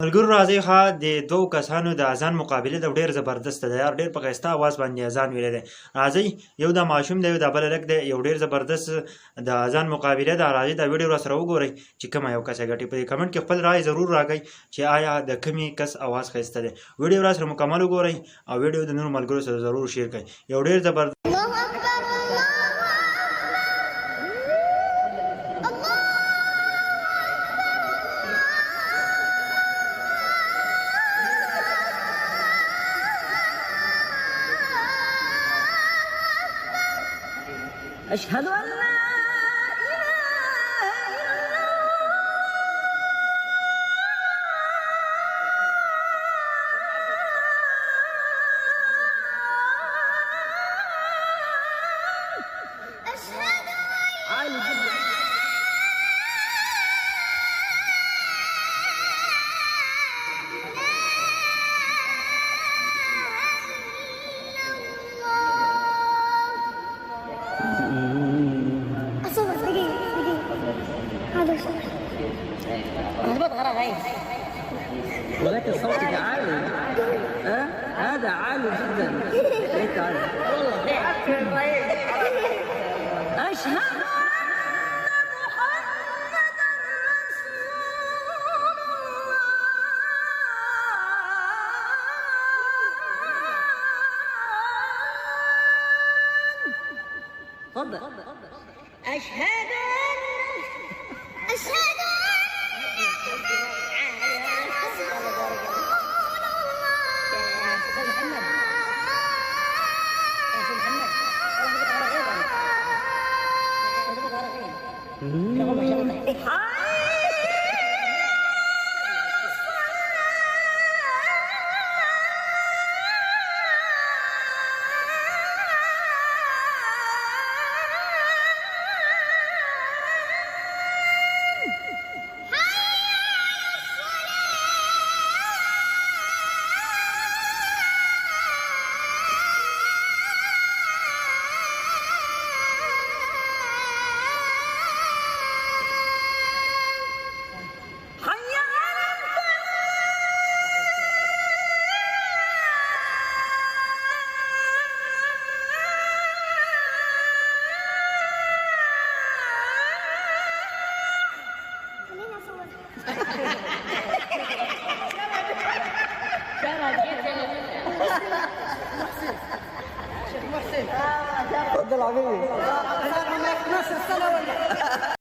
ملګرو راځئ ښه د دوو کسانو د اذان مقابله د ډېر زبردست ده یار، ډېر په ښایسته اواز باندې اذان ویلی دی. راځئ یو دا ماشوم دی، یو دا بل هلک دی، یو ډېر زبردست د اذان مقابله ده. راځئ دا ویډیو راسره وګورئ چې کومه یو کس یې ګټي. په دې کمنټ کې خپل رای ضرور راکئ چې آیا د کومې کس اواز ښایسته دی. ویډیو راسره مکمل وګورئ او ویډیو د نورو ملګرو سره ضرور شیر کړئ. یو ډېر زبردست أشهد أن لا ولكن صوتك عالي. هذا عالي جدا. ليك عالي. أشهد أن محمدا رسول الله. تفضل. أشهد تفضل حبيبي.